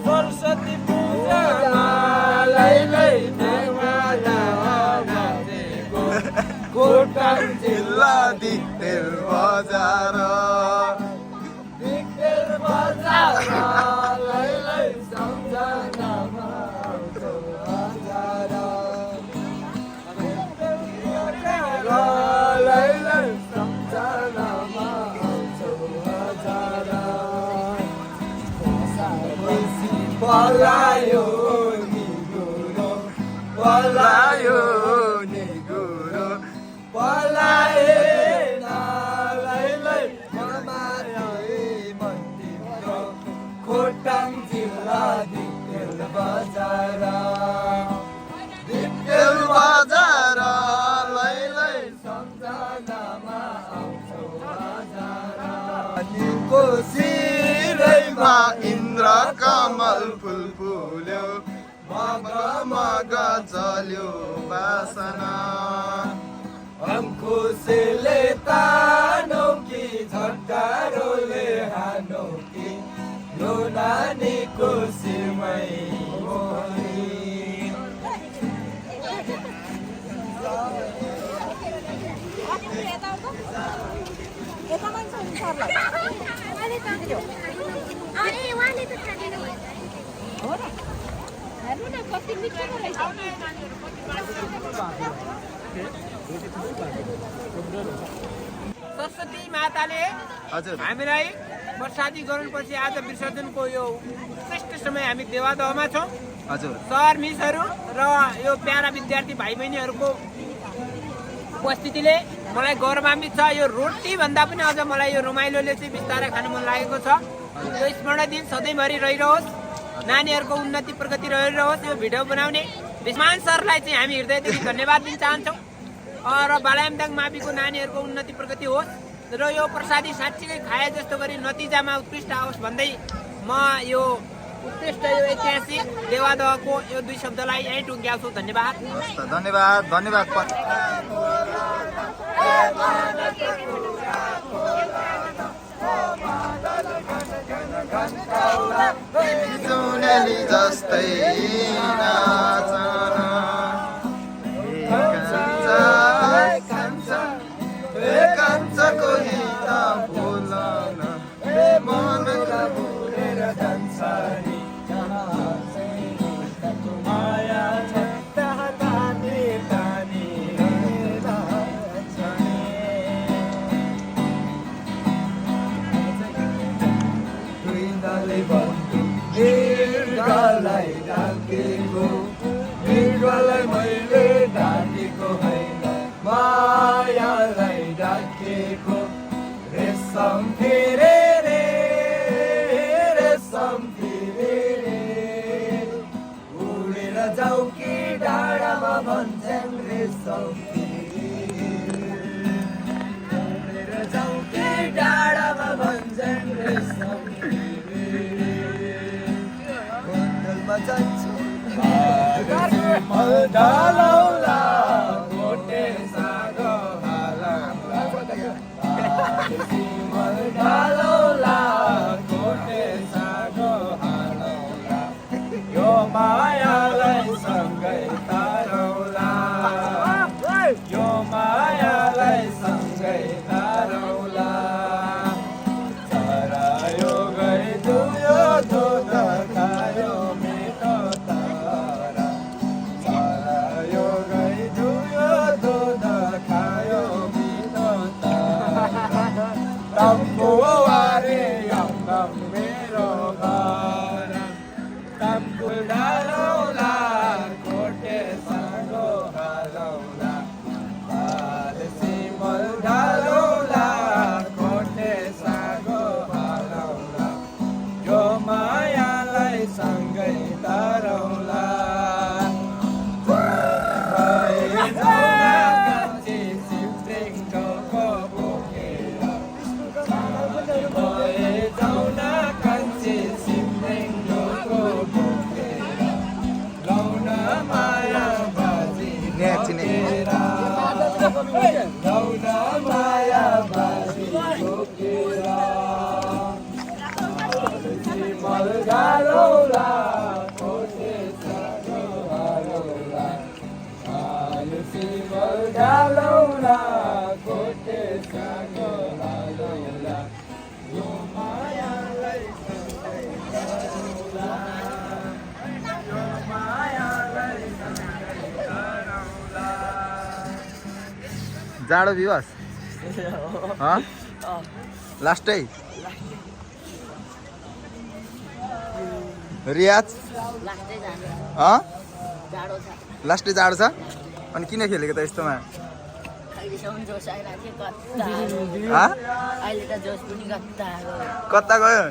सरस्वती पूजामा लैलै देवा नाचेको खोटाङ जिल्ला दिक्तेर बजार लैलै सम्झनामा आउँछौ हजार लैलै सम्झनामा आउँछौ हजार पलायो निगुरो पलायो निगुरो पलाएन लैलै ममारै मन तिम्रो खोटाङ जिल्ला दिक्तेल बजार दिक्तेल बजार लैलै सम्झनामा आउँछौ हजार निको शिरैमा इन्द्र कमल फुल फुल्यो मग मग चल्यो बासना खुसीले तानौ कि झट्टारोले हानौ कि यो नानीको शिरमै मोही सरस्वती माताले हजुर हामीलाई प्रसादी गरूपछि आज विसर्जनको यो उत्कृष्ट समय हामी देवादहमा छौँ। हजुर सर मिसहरू र यो प्यारा विद्यार्थी भाइ बहिनीहरूको उपस्थितिले मलाई गौरवान्वित छ। यो रोटी भन्दा पनि अझ मलाई यो रमाइलोले चाहिँ बिस्तारै खानु मन लागेको छ। यो स्मरण दिन सधैँभरि रहिरहोस्, नानीहरूको उन्नति प्रगति रहिरहोस्। यो भिडियो बनाउने विमान सरलाई चाहिँ हामी हृदयदेखि धन्यवाद दिन चाहन्छौँ र बालामदाङ माविको नानीहरूको उन्नति प्रगति होस् र यो प्रसादी साँच्चीकै खाए जस्तो गरी नतिजामा उत्कृष्ट आओस् भन्दै म यो उत्कृष्ट यो ऐतिहासिक देवादहको यो दुई शब्दलाई यहीँ टुङ्ग्याउँछु। धन्यवाद। धन्यवाद धन्यवाद सुनेली जस्तै नाचन कान्छको हित बोलन मनका बोलेर जान्छ नि माया छ त्यहाँ तानी तानी दुईनाले भन्छु मृगलाई ढाकेको मृगलाई मैले ढाकेको होइन मायालाई ढाकेको रेशम फेरे रे रेशम फेरे रे उडेर जाऊ कि डाँडामा भन्छन् रेशम उडेर जाऊ कि डाँडामा भन्छन् रेशम बन्दलमा जान्छु ढालौला गोटे साग ढालौला गोटे साग हालौला यो मायालाई सँगै तारौला यो मायालाई सँगै तारौला चरायो गई दुयो दुध खायो मिठो तारा चरायो गई दुयो दुध खायो मिठो तारा तम्बु वारे यम मेरो घर तम्बु ढालौला कोटे सागो हालौला सिमल ढालौला कोटे सागो हालौला यो मायालाई सँगै तारौला माया जाडो बिवास लास्टै रियाज लास्टै जाडो छ अनि किन खेलेको त यस्तोमा कता गयो